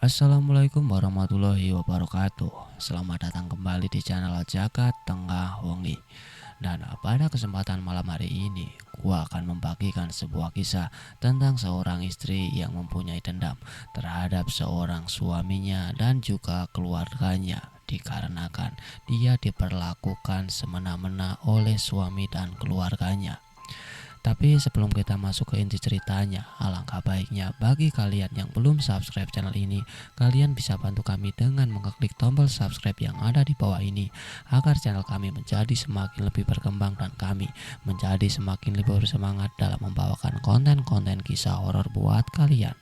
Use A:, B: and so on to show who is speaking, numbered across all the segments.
A: Assalamualaikum warahmatullahi wabarakatuh. Selamat datang kembali di channel Jagat Tengah Wengi. Dan pada kesempatan malam hari ini, gua akan membagikan sebuah kisah tentang seorang istri yang mempunyai dendam terhadap seorang suaminya dan juga keluarganya, dikarenakan dia diperlakukan semena-mena oleh suami dan keluarganya. Tapi sebelum kita masuk ke inti ceritanya, alangkah baiknya bagi kalian yang belum subscribe channel ini, kalian bisa bantu kami dengan mengklik tombol subscribe yang ada di bawah ini, agar channel kami menjadi semakin lebih berkembang dan kami menjadi semakin lebih bersemangat dalam membawakan konten-konten kisah horor buat kalian.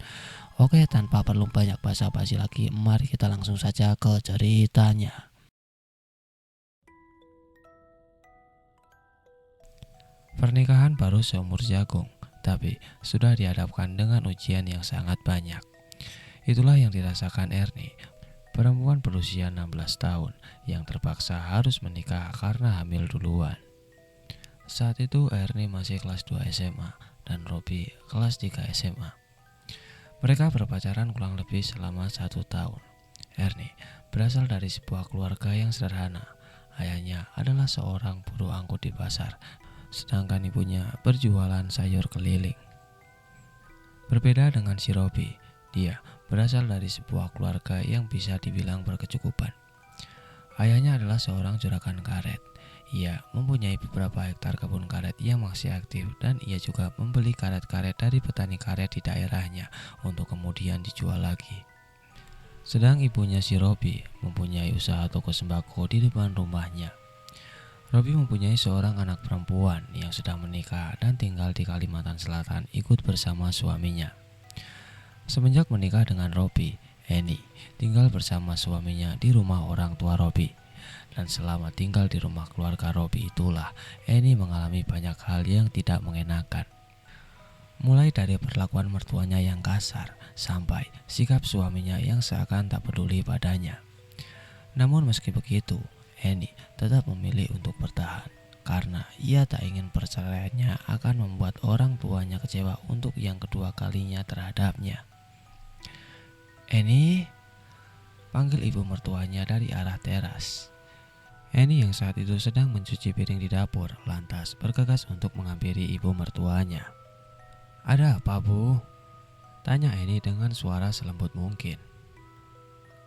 A: Oke, tanpa perlu banyak basa-basi lagi, mari kita langsung saja ke ceritanya. Pernikahan baru seumur jagung, tapi sudah dihadapkan dengan ujian yang sangat banyak. Itulah yang dirasakan Ernie, perempuan berusia 16 tahun yang terpaksa harus menikah karena hamil duluan. Saat itu Ernie masih kelas 2 SMA dan Robbie kelas 3 SMA. Mereka berpacaran kurang lebih selama 1 tahun. Ernie berasal dari sebuah keluarga yang sederhana. Ayahnya adalah seorang buruh angkut di pasar, sedangkan ibunya berjualan sayur keliling. Berbeda dengan si Robbie, dia berasal dari sebuah keluarga yang bisa dibilang berkecukupan. Ayahnya adalah seorang juragan karet. Ia mempunyai beberapa hektar kebun karet yang masih aktif dan ia juga membeli karet-karet dari petani karet di daerahnya untuk kemudian dijual lagi. Sedang ibunya si Robbie mempunyai usaha toko sembako di depan rumahnya. Robbie mempunyai seorang anak perempuan yang sudah menikah dan tinggal di Kalimantan Selatan ikut bersama suaminya. Semenjak menikah dengan Robbie, Annie tinggal bersama suaminya di rumah orang tua Robbie. Dan selama tinggal di rumah keluarga Robbie itulah Annie mengalami banyak hal yang tidak mengenakan. Mulai dari perlakuan mertuanya yang kasar sampai sikap suaminya yang seakan tak peduli padanya. Namun meski begitu, Annie tetap memilih untuk bertahan karena ia tak ingin perceraiannya akan membuat orang tuanya kecewa untuk yang kedua kalinya terhadapnya. Annie, panggil ibu mertuanya dari arah teras. Annie yang saat itu sedang mencuci piring di dapur lantas bergegas untuk menghampiri ibu mertuanya. Ada apa, Bu? Tanya Annie dengan suara selembut mungkin.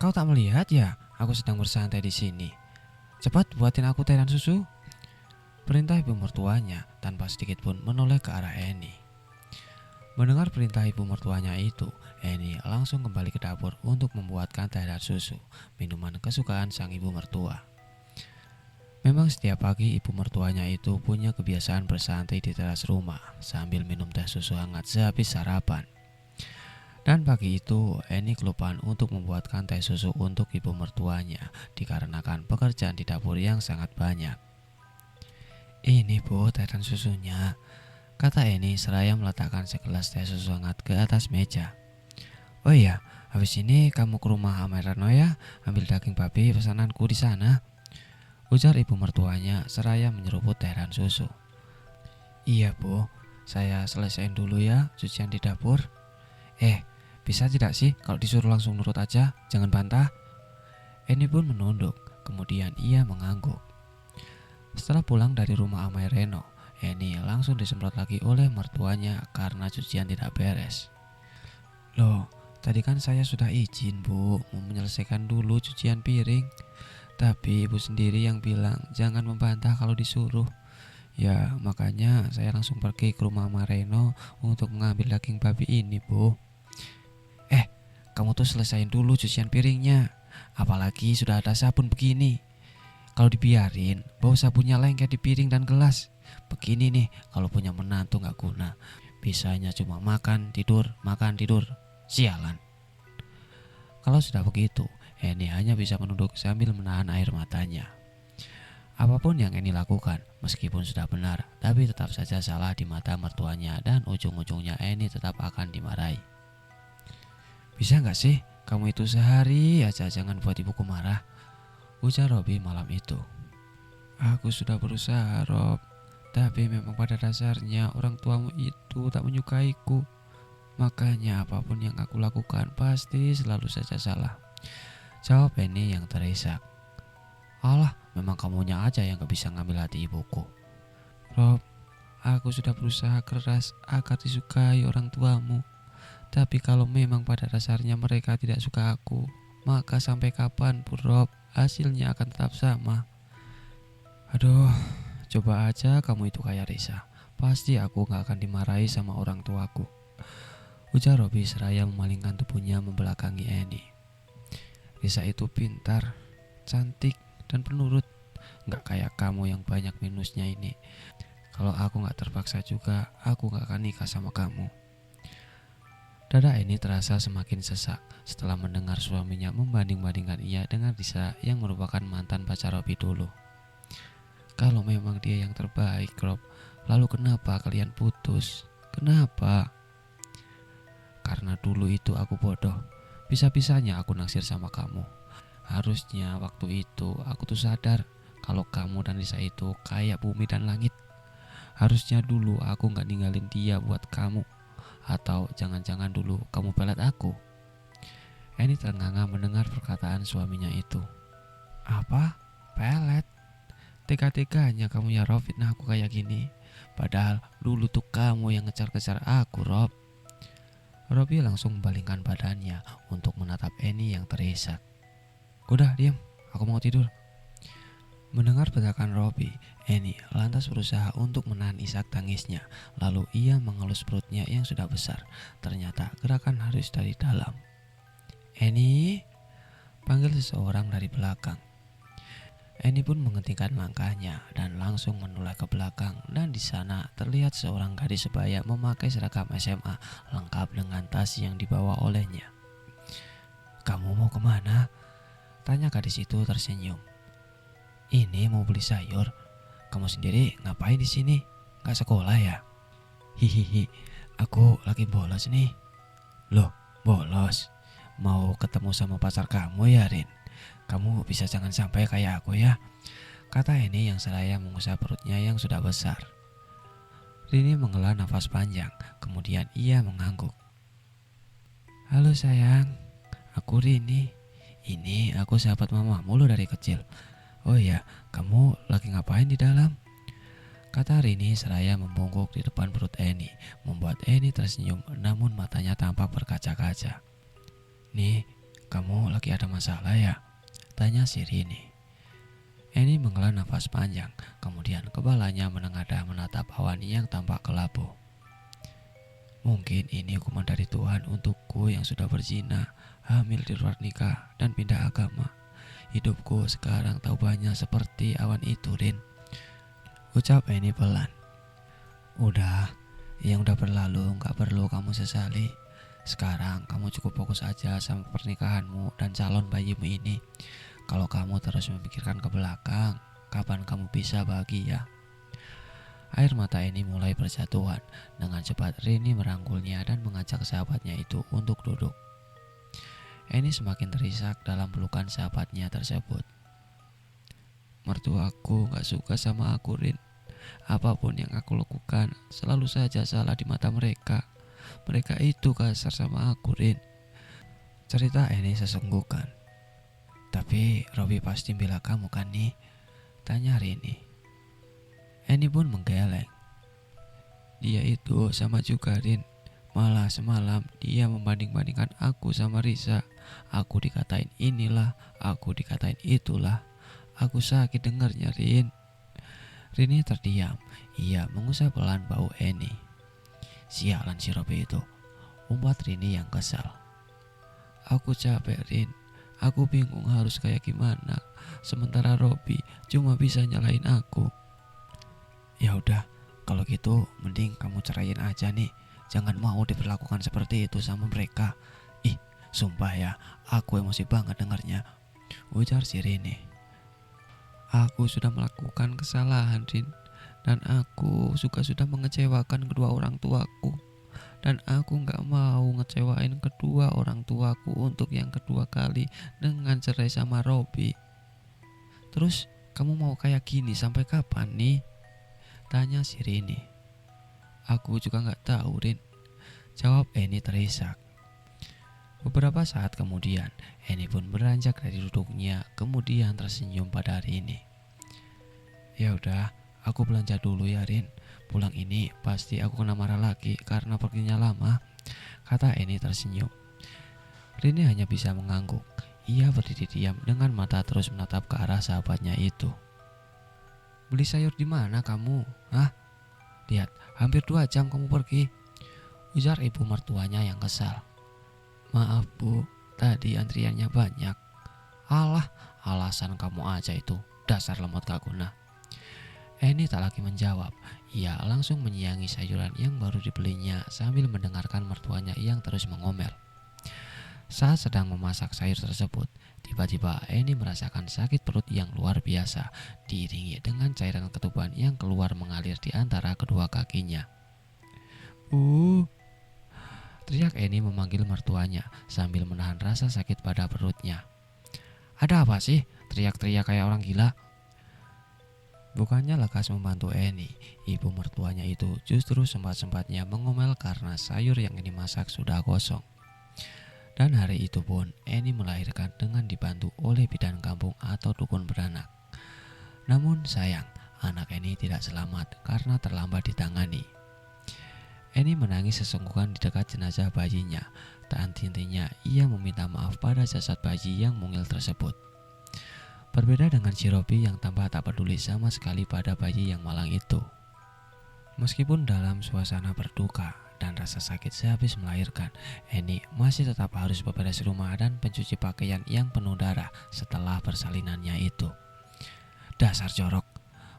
A: Kau tak melihat ya, aku sedang bersantai di sini. Cepat buatin aku teh dan susu. Perintah ibu mertuanya tanpa sedikit pun menoleh ke arah Annie. Mendengar perintah ibu mertuanya itu, Annie langsung kembali ke dapur untuk membuatkan teh dan susu, minuman kesukaan sang ibu mertua. Memang setiap pagi ibu mertuanya itu punya kebiasaan bersantai di teras rumah sambil minum teh susu hangat sehabis sarapan. Dan pagi itu Annie kelupaan untuk membuatkan teh susu untuk ibu mertuanya dikarenakan pekerjaan di dapur yang sangat banyak. Ini Bu, teh dan susunya, kata Annie seraya meletakkan segelas teh susu hangat ke atas meja. Oh iya, habis ini kamu ke rumah Amerano ya, ambil daging babi pesananku di sana, ujar ibu mertuanya seraya menyeruput teh dan susu. Iya Bu, saya selesaiin dulu ya cucian di dapur. Bisa tidak sih kalau disuruh langsung nurut aja, jangan bantah? Annie pun menunduk, kemudian ia mengangguk. Setelah pulang dari rumah Amai Reno, Annie langsung disemprot lagi oleh mertuanya karena cucian tidak beres. Loh, tadi kan saya sudah izin Bu, mau menyelesaikan dulu cucian piring. Tapi ibu sendiri yang bilang jangan membantah kalau disuruh. Ya, makanya saya langsung pergi ke rumah Amai Reno untuk mengambil daging babi ini Bu. Kamu tuh selesain dulu cucian piringnya. Apalagi sudah ada sabun begini. Kalau dibiarin, bau sabunnya lengket di piring dan gelas. Begini nih, kalau punya menantu gak guna. Bisanya cuma makan, tidur, makan, tidur. Sialan. Kalau sudah begitu, Annie hanya bisa menunduk sambil menahan air matanya. Apapun yang Annie lakukan, meskipun sudah benar, tapi tetap saja salah di mata mertuanya dan ujung-ujungnya Annie tetap akan dimarahi. Bisa gak sih kamu itu sehari aja jangan buat ibuku marah, ujar Robbie malam itu. Aku sudah berusaha Rob, tapi memang pada dasarnya orang tuamu itu tak menyukaiku. Makanya apapun yang aku lakukan pasti selalu saja salah, jawab Eni yang terisak. Alah, memang kamunya aja yang gak bisa ngambil hati ibuku. Rob, aku sudah berusaha keras agar disukai orang tuamu. Tapi kalau memang pada dasarnya mereka tidak suka aku, maka sampai kapanpun Rob, hasilnya akan tetap sama. Aduh, coba aja kamu itu kayak Risa. Pasti aku gak akan dimarahi sama orang tuaku, ujar Robi seraya memalingkan tubuhnya membelakangi Eni. Risa itu pintar, cantik, dan penurut. Gak kayak kamu yang banyak minusnya ini. Kalau aku gak terpaksa juga, aku gak akan nikah sama kamu. Dada Eni terasa semakin sesak setelah mendengar suaminya membanding-bandingkan ia dengan Risa yang merupakan mantan pacar Robi dulu. Kalau memang dia yang terbaik, Rob, lalu kenapa kalian putus? Kenapa? Karena dulu itu aku bodoh. Bisa-bisanya aku naksir sama kamu. Harusnya waktu itu aku tuh sadar kalau kamu dan Risa itu kayak bumi dan langit. Harusnya dulu aku gak ninggalin dia buat kamu. Atau jangan-jangan dulu kamu pelet aku. Eni ternganga mendengar perkataan suaminya itu. Apa? Pelet? Tega-teganya kamu ya Rob fitnah aku kayak gini. Padahal dulu tuh kamu yang ngejar-kejar aku, Rob. Robi langsung membalingkan badannya untuk menatap Eni yang terisak. Udah diam, aku mau tidur. Mendengar bentakan Robi, Eni lantas berusaha untuk menahan isak tangisnya. Lalu ia mengelus perutnya yang sudah besar. Ternyata gerakan harus dari dalam. Eni, panggil seseorang dari belakang. Eni pun menghentikan langkahnya dan langsung menoleh ke belakang, dan di sana terlihat seorang gadis sebaya memakai seragam SMA lengkap dengan tas yang dibawa olehnya. Kamu mau kemana? Tanya gadis itu tersenyum. Ini mau beli sayur. Kamu sendiri ngapain di sini? Gak sekolah ya? Hihihi, aku lagi bolos nih. Loh, bolos? Mau ketemu sama pacar kamu ya, Rin? Kamu bisa jangan sampai kayak aku ya, kata Eni yang seraya mengusap perutnya yang sudah besar. Rini menghela nafas panjang, kemudian ia mengangguk. Halo sayang, aku Rini. Ini aku sahabat mamamu lo dari kecil. Oh iya, kamu lagi ngapain di dalam? Kata Rini seraya membungkuk di depan perut Eni, membuat Eni tersenyum namun matanya tampak berkaca-kaca. Nih, kamu lagi ada masalah ya? Tanya si Rini. Eni menghela nafas panjang, kemudian kepalanya menengadah menatap awan yang tampak kelabu. Mungkin ini hukuman dari Tuhan untukku yang sudah berzina, hamil di luar nikah, dan pindah agama. Hidupku sekarang tahu banyak seperti awan itu, Rin, ucap Eni pelan. Udah, yang udah berlalu gak perlu kamu sesali. Sekarang kamu cukup fokus aja sama pernikahanmu dan calon bayimu ini. Kalau kamu terus memikirkan ke belakang, kapan kamu bisa bahagia? Air mata Eni mulai berjatuhan. Dengan cepat Rini merangkulnya dan mengajak sahabatnya itu untuk duduk. Eni semakin terisak dalam pelukan sahabatnya tersebut. Mertuaku gak suka sama aku, Rin. Apapun yang aku lakukan selalu saja salah di mata mereka. Mereka itu kasar sama aku, Rin, cerita Eni sesenggukan. Tapi Robi pasti bela kamu kan nih? Tanya Rini. Eni pun menggeleng. Dia itu sama juga, Rin. Malah semalam dia membanding-bandingkan aku sama Risa. Aku dikatain inilah, aku dikatain itulah. Aku sakit dengarnya, Rin. Rini terdiam. Ia mengusap pelan bau Eni. Sialan si Robi itu, umpat Rini yang kesal. Aku capek, Rin. Aku bingung harus kayak gimana. Sementara Robi cuma bisa nyalain aku. Ya udah, kalau gitu mending kamu ceraiin aja nih. Jangan mau diperlakukan seperti itu sama mereka. Ih, sumpah ya, aku emosi banget dengarnya, ujar si Rini. Aku sudah melakukan kesalahan, Rin. Dan aku sudah mengecewakan kedua orang tuaku. Dan aku gak mau ngecewain kedua orang tuaku untuk yang kedua kali dengan cerai sama Robi. Terus kamu mau kayak gini sampai kapan nih? Tanya si Rini. Aku juga gak tahu, Rin. Jawab Eni terisak. Beberapa saat kemudian, Eni pun beranjak dari duduknya, kemudian tersenyum pada Rini. Ya udah, aku belanja dulu ya Rin. Pulang ini pasti aku kena marah lagi karena perginya lama, kata Eni tersenyum. Rini hanya bisa mengangguk. Ia berdiri diam dengan mata terus menatap ke arah sahabatnya itu. Beli sayur di mana kamu? Hah? Lihat, hampir 2 jam kamu pergi, ujar ibu mertuanya yang kesal. Maaf bu, tadi antriannya banyak. Alah, alasan kamu aja itu, dasar lemot gak guna. Eni tak lagi menjawab. Ia langsung menyiangi sayuran yang baru dibelinya sambil mendengarkan mertuanya yang terus mengomel. Saat sedang memasak sayur tersebut, tiba-tiba Eni merasakan sakit perut yang luar biasa, diiringi dengan cairan ketuban yang keluar mengalir di antara kedua kakinya. Teriak Eni memanggil mertuanya sambil menahan rasa sakit pada perutnya. Ada apa sih? Teriak-teriak kayak orang gila. Bukannya lekas membantu Eni, ibu mertuanya itu justru sempat-sempatnya mengomel karena sayur yang Eni masak sudah gosong. Dan hari itu pun Eni melahirkan dengan dibantu oleh bidan kampung atau dukun beranak. Namun sayang, anak Eni tidak selamat karena terlambat ditangani. Eni menangis sesungguhan di dekat jenazah bayinya. Tak henti-hentinya ia meminta maaf pada jasad bayi yang mungil tersebut. Berbeda dengan si Robi yang tampak tak peduli sama sekali pada bayi yang malang itu. Meskipun dalam suasana berduka dan rasa sakit sehabis melahirkan, Eni masih tetap harus beberes rumah dan pencuci pakaian yang penuh darah setelah persalinannya itu. Dasar jorok,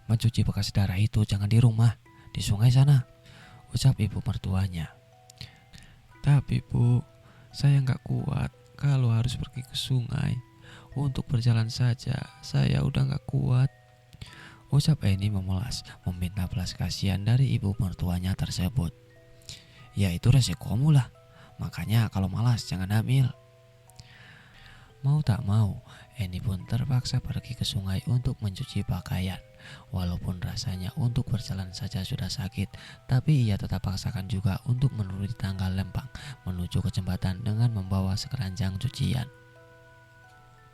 A: mencuci bekas darah itu jangan di rumah, di sungai sana, ucap ibu mertuanya. Tapi bu, saya nggak kuat kalau harus pergi ke sungai. Untuk berjalan saja saya udah nggak kuat, ucap Eni memelas, meminta belas kasihan dari ibu mertuanya tersebut. Ya itu resikomu lah, makanya kalau malas jangan hamil. Mau tak mau, Eni pun terpaksa pergi ke sungai untuk mencuci pakaian. Walaupun rasanya untuk berjalan saja sudah sakit, tapi ia tetap paksakan juga untuk menuruni tangga lempang menuju ke jembatan dengan membawa sekeranjang cucian.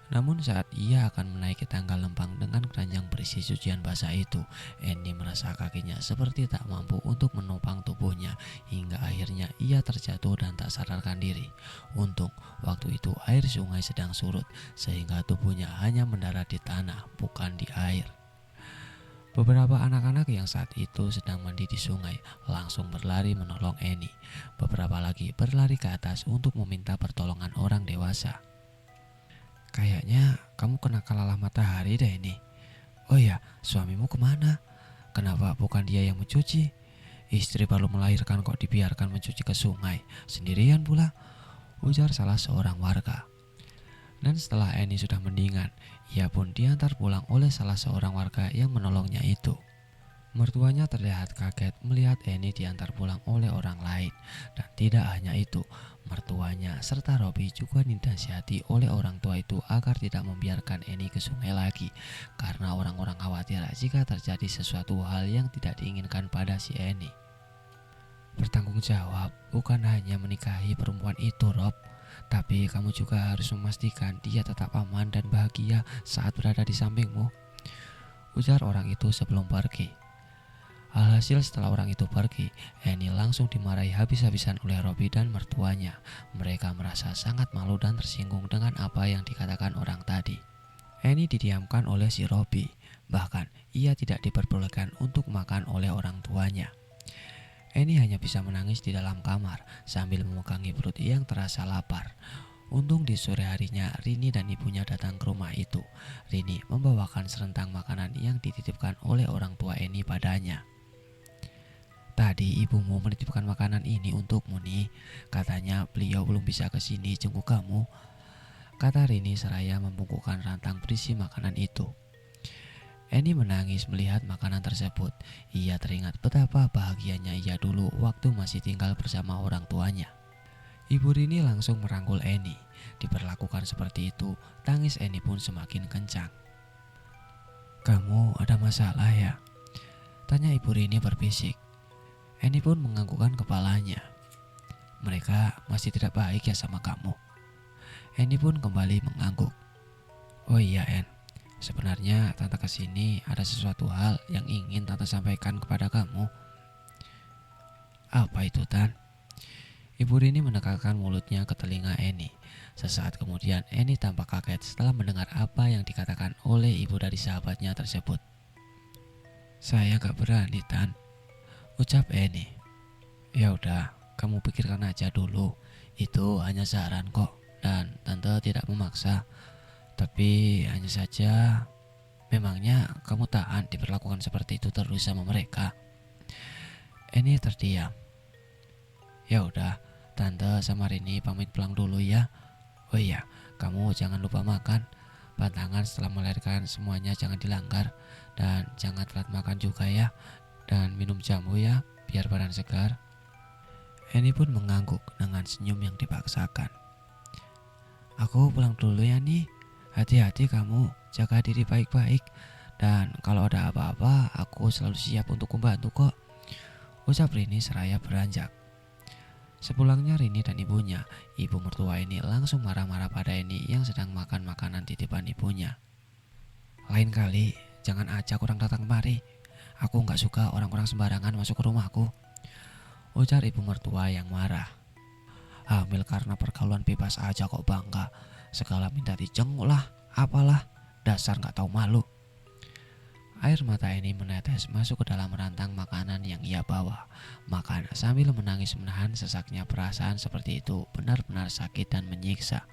A: Namun saat ia akan menaiki tangga lempang dengan keranjang berisi cucian basah itu, Eni merasa kakinya seperti tak mampu untuk menopang tubuhnya hingga akhirnya ia terjatuh dan tak sadarkan diri. Untung waktu itu air sungai sedang surut sehingga tubuhnya hanya mendarat di tanah bukan di air. Beberapa anak-anak yang saat itu sedang mandi di sungai langsung berlari menolong Eni. Beberapa lagi berlari ke atas untuk meminta pertolongan orang dewasa. Kayaknya kamu kena kelala matahari deh ini. Oh ya, suamimu kemana? Kenapa bukan dia yang mencuci? Istri baru melahirkan kok dibiarkan mencuci ke sungai, sendirian pula, ujar salah seorang warga. Dan setelah Eni sudah mendingan, ia pun diantar pulang oleh salah seorang warga yang menolongnya itu. Mertuanya terlihat kaget melihat Eni diantar pulang oleh orang lain. Dan tidak hanya itu, mertuanya serta Robi juga dinasihati oleh orang tua itu agar tidak membiarkan Eni ke sungai lagi, karena orang-orang khawatir jika terjadi sesuatu hal yang tidak diinginkan pada si Eni. Bertanggung jawab bukan hanya menikahi perempuan itu, Rob, tapi kamu juga harus memastikan dia tetap aman dan bahagia saat berada di sampingmu, ujar orang itu sebelum pergi. Alhasil setelah orang itu pergi, Eni langsung dimarahi habis-habisan oleh Robi dan mertuanya. Mereka merasa sangat malu dan tersinggung dengan apa yang dikatakan orang tadi. Eni didiamkan oleh si Robi, bahkan ia tidak diperbolehkan untuk makan oleh orang tuanya. Eni hanya bisa menangis di dalam kamar sambil memegangi perut yang terasa lapar. Untung di sore harinya Rini dan ibunya datang ke rumah itu. Rini membawakan serentang makanan yang dititipkan oleh orang tua Eni padanya. Tadi ibumu menitipkan makanan ini untukmu nih. Katanya beliau belum bisa kesini jenguk kamu, kata Rini seraya membungkukkan rantang berisi makanan itu. Eni menangis melihat makanan tersebut. Ia teringat betapa bahagianya ia dulu waktu masih tinggal bersama orang tuanya. Ibu Rini langsung merangkul Eni. Diperlakukan seperti itu, tangis Eni pun semakin kencang. Kamu ada masalah ya? Tanya ibu Rini berbisik. Eni pun menganggukkan kepalanya. mereka masih tidak baik ya sama kamu. Annie pun kembali mengangguk. Oh iya En, sebenarnya tante kesini ada sesuatu hal yang ingin tante sampaikan kepada kamu. Apa itu Tan? Ibu Rini mendekatkan mulutnya ke telinga Annie. Sesaat kemudian Annie tampak kaget setelah mendengar apa yang dikatakan oleh ibu dari sahabatnya tersebut. Saya gak berani Tan, ucap Annie. Ya udah, kamu pikirkan aja dulu. Itu hanya saran kok, dan tante tidak memaksa. Tapi hanya saja, memangnya kamu tahan diperlakukan seperti itu terus sama mereka? Annie terdiam. Ya udah, tante sama Rini pamit pulang dulu ya. Oh iya, kamu jangan lupa makan. Pantangan setelah melahirkan semuanya jangan dilanggar. Dan jangan telat makan juga ya. Dan minum jamu ya, biar badan segar. Annie pun mengangguk dengan senyum yang dipaksakan. Aku pulang dulu ya nih. Hati-hati kamu, jaga diri baik-baik. Dan kalau ada apa-apa, aku selalu siap untuk membantu kok, ucap Rini seraya beranjak. Sepulangnya Rini dan ibunya, ibu mertua ini langsung marah-marah pada Eni yang sedang makan makanan titipan ibunya. Lain kali, jangan ajak orang datang kemari. Aku gak suka orang-orang sembarangan masuk ke rumahku, ujar ibu mertua yang marah. Hamil karena pergaulan bebas aja kok bangga. Segala minta dijenguk lah, apalah, dasar gak tahu malu. Air mata Eni menetes masuk ke dalam rantang makanan yang ia bawa. Makan sambil menangis menahan sesaknya perasaan seperti itu benar-benar sakit dan menyiksa.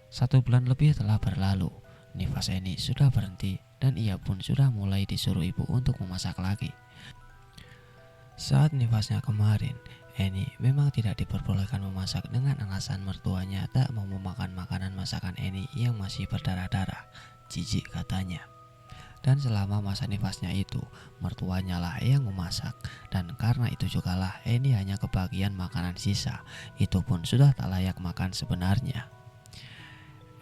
A: 1 bulan lebih telah berlalu. Nifas Eni sudah berhenti dan ia pun sudah mulai disuruh ibu untuk memasak lagi. Saat nifasnya kemarin, Eni memang tidak diperbolehkan memasak dengan alasan mertuanya tak mau memakan makanan masakan Eni yang masih berdarah-darah. Jijik katanya. Dan selama masa nifasnya itu, mertuanya lah yang memasak. Dan karena itu jugalah Eni hanya kebagian makanan sisa. Itu pun sudah tak layak makan sebenarnya.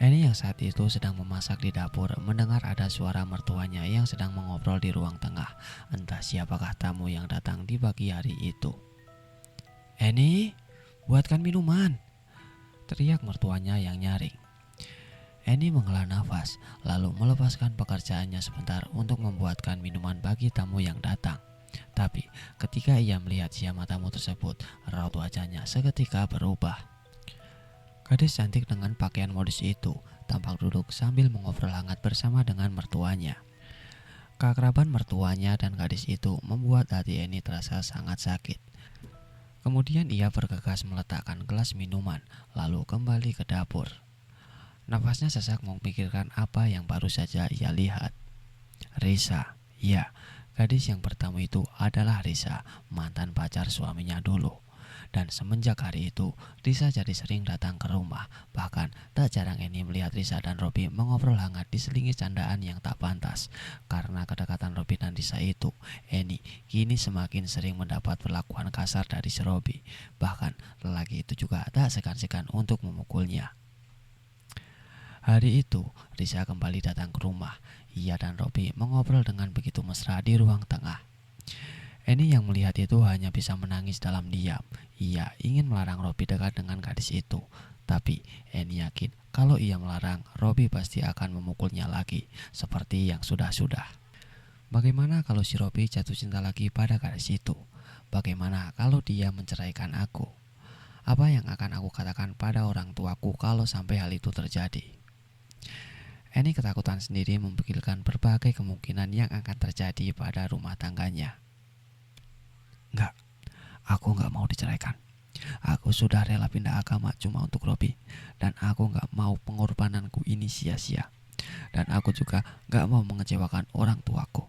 A: Eni yang saat itu sedang memasak di dapur mendengar ada suara mertuanya yang sedang mengobrol di ruang tengah. Entah siapakah tamu yang datang di pagi hari itu. Eni, buatkan minuman, teriak mertuanya yang nyaring. Eni menghela nafas, lalu melepaskan pekerjaannya sebentar untuk membuatkan minuman bagi tamu yang datang. Tapi ketika ia melihat siapa tamu tersebut, raut wajahnya seketika berubah. Gadis cantik dengan pakaian modis itu tampak duduk sambil mengobrol hangat bersama dengan mertuanya. Keakraban mertuanya dan gadis itu membuat hati Eni terasa sangat sakit. Kemudian ia bergegas meletakkan gelas minuman, lalu kembali ke dapur. Nafasnya sesak memikirkan apa yang baru saja ia lihat. Risa, ya, gadis yang pertama itu adalah Risa, mantan pacar suaminya dulu. Dan semenjak hari itu, Risa jadi sering datang ke rumah. Bahkan tak jarang Eni melihat Risa dan Robi mengobrol hangat diselingi candaan yang tak pantas. Karena kedekatan Robi dan Risa itu, Eni kini semakin sering mendapat perlakuan kasar dari si Robi. Bahkan lelaki itu juga tak segan-segan untuk memukulnya. Hari itu, Risa kembali datang ke rumah. Ia dan Robi mengobrol dengan begitu mesra di ruang tengah. Eni yang melihat itu hanya bisa menangis dalam diam. Ia ingin melarang Robi dekat dengan gadis itu. Tapi Eni yakin kalau ia melarang, Robi pasti akan memukulnya lagi, seperti yang sudah-sudah. Bagaimana kalau si Robi jatuh cinta lagi pada gadis itu? Bagaimana kalau dia menceraikan aku? Apa yang akan aku katakan pada orang tuaku kalau sampai hal itu terjadi? Eni ketakutan sendiri memikirkan berbagai kemungkinan yang akan terjadi pada rumah tangganya. Enggak, aku enggak mau diceraikan. Aku sudah rela pindah agama cuma untuk Robi. Dan aku enggak mau pengorbananku ini sia-sia. Dan aku juga enggak mau mengecewakan orang tuaku,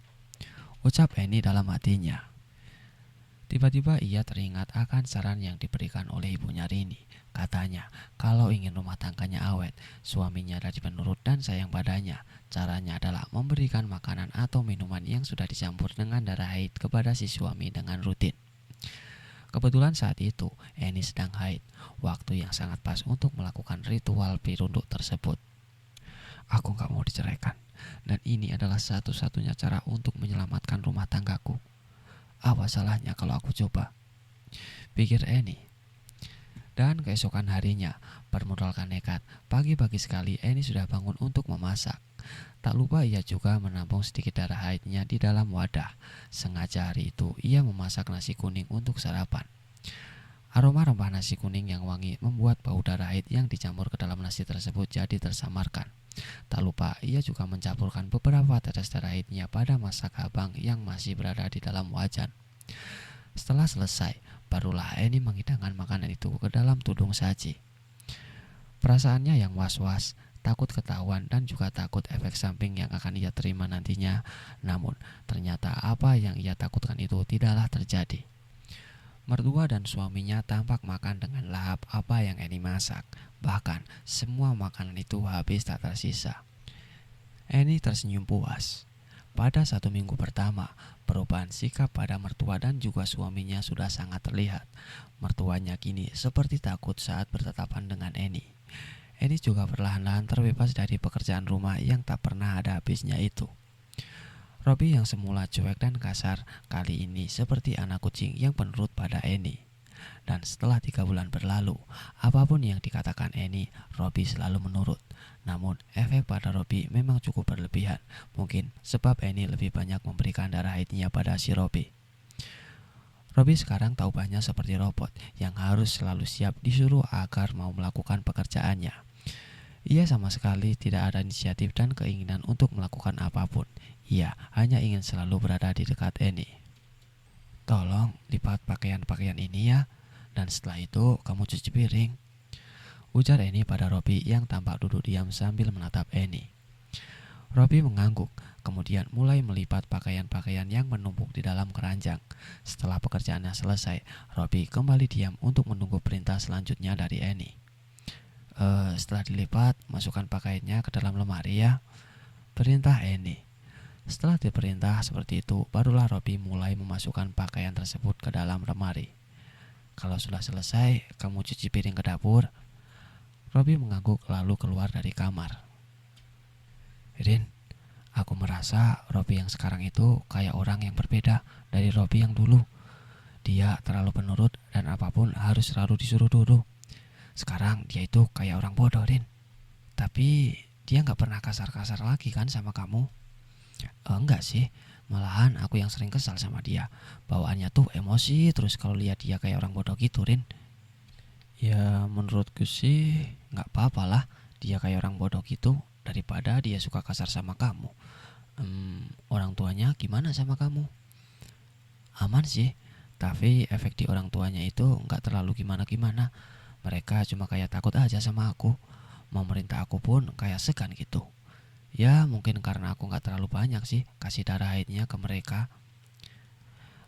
A: ucap Eni dalam hatinya. Tiba-tiba ia teringat akan saran yang diberikan oleh ibunya Rini. Katanya, kalau ingin rumah tangganya awet, suaminya rajin penurut dan sayang padanya. Caranya adalah memberikan makanan atau minuman yang sudah dicampur dengan darah haid kepada si suami dengan rutin. Kebetulan saat itu, Eni sedang haid, waktu yang sangat pas untuk melakukan ritual pirunduk tersebut. Aku gak mau diceraikan, dan ini adalah satu-satunya cara untuk menyelamatkan rumah tanggaku. Apa salahnya kalau aku coba? Pikir Eni. Dan keesokan harinya, bermodalkan nekat, pagi-pagi sekali Eni sudah bangun untuk memasak. Tak lupa ia juga menampung sedikit darah haidnya di dalam wadah. Sengaja hari itu ia memasak nasi kuning untuk sarapan. Aroma rempah nasi kuning yang wangi membuat bau darah haid yang dicampur ke dalam nasi tersebut jadi tersamarkan. Tak lupa ia juga mencampurkan beberapa tetes darah haidnya pada masak abang yang masih berada di dalam wajan. Setelah selesai, barulah Eni menghidangkan makanan itu ke dalam tudung saji. Perasaannya yang was-was, takut ketahuan dan juga takut efek samping yang akan ia terima nantinya. Namun, ternyata apa yang ia takutkan itu tidaklah terjadi. Mertua dan suaminya tampak makan dengan lahap apa yang Eni masak. Bahkan, semua makanan itu habis tak tersisa. Eni tersenyum puas. Pada 1 minggu pertama, perubahan sikap pada mertua dan juga suaminya sudah sangat terlihat. Mertuanya kini seperti takut saat bertatapan dengan Eni. Eni juga perlahan-lahan terbebas dari pekerjaan rumah yang tak pernah ada habisnya itu. Robi yang semula cuek dan kasar, kali ini seperti anak kucing yang penurut pada Eni. Dan setelah 3 bulan berlalu, apapun yang dikatakan Eni, Robi selalu menurut. Namun, efek pada Robi memang cukup berlebihan. Mungkin sebab Eni lebih banyak memberikan darah haidnya pada si Robi. Robi sekarang taubannya seperti robot yang harus selalu siap disuruh agar mau melakukan pekerjaannya. Ia sama sekali tidak ada inisiatif dan keinginan untuk melakukan apapun. Ia hanya ingin selalu berada di dekat Eni. "Tolong lipat pakaian-pakaian ini ya, dan setelah itu kamu cuci piring," ujar Eni pada Robi yang tampak duduk diam sambil menatap Eni. Robi mengangguk, kemudian mulai melipat pakaian-pakaian yang menumpuk di dalam keranjang. Setelah pekerjaannya selesai, Robi kembali diam untuk menunggu perintah selanjutnya dari Eni. Setelah dilipat, masukkan pakaiannya ke dalam lemari ya," perintah Eni. Setelah diperintah seperti itu, barulah Robi mulai memasukkan pakaian tersebut ke dalam lemari. "Kalau sudah selesai, kamu cuci piring ke dapur." Robi mengangguk lalu keluar dari kamar. "Rin, aku merasa Robi yang sekarang itu kayak orang yang berbeda dari Robi yang dulu. Dia terlalu penurut dan apapun harus selalu disuruh dulu. Sekarang dia itu kayak orang bodoh, Rin. Tapi dia gak pernah kasar-kasar lagi kan sama kamu?" Enggak sih, malahan aku yang sering kesal sama dia. Bawaannya tuh emosi terus kalau lihat dia kayak orang bodoh gitu, Rin." "Ya menurutku sih gak apa-apa lah dia kayak orang bodoh gitu, daripada dia suka kasar sama kamu. Orang tuanya gimana sama kamu?" "Aman sih, tapi efek di orang tuanya itu gak terlalu gimana-gimana. Mereka cuma kayak takut aja sama aku. Mau merintah aku pun kayak segan gitu. Ya mungkin karena aku gak terlalu banyak sih kasih darah haidnya ke mereka."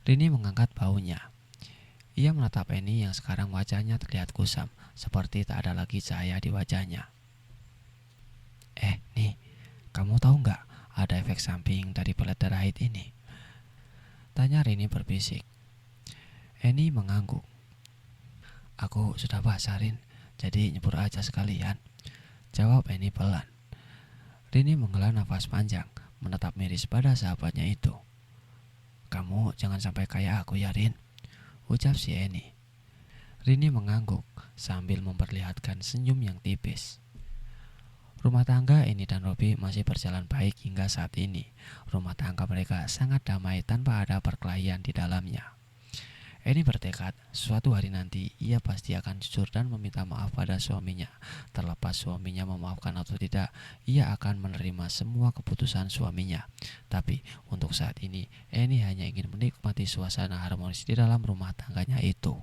A: Rini mengangkat baunya. Ia menatap Eni yang sekarang wajahnya terlihat kusam, seperti tak ada lagi cahaya di wajahnya. Nih, kamu tahu gak ada efek samping dari pelet darah haid ini?" tanya Rini berbisik. Eni mengangguk. "Aku sudah basah, Rin, jadi nyebur aja sekalian," jawab Eni pelan. Rini menghela nafas panjang, menatap miris pada sahabatnya itu. "Kamu jangan sampai kayak aku ya, Rin," ucap si Eni. Rini mengangguk sambil memperlihatkan senyum yang tipis. Rumah tangga Eni dan Robi masih berjalan baik hingga saat ini. Rumah tangga mereka sangat damai tanpa ada perkelahian di dalamnya. Eni bertekad suatu hari nanti ia pasti akan jujur dan meminta maaf pada suaminya. Terlepas suaminya memaafkan atau tidak, ia akan menerima semua keputusan suaminya. Tapi untuk saat ini, Eni hanya ingin menikmati suasana harmonis di dalam rumah tangganya itu.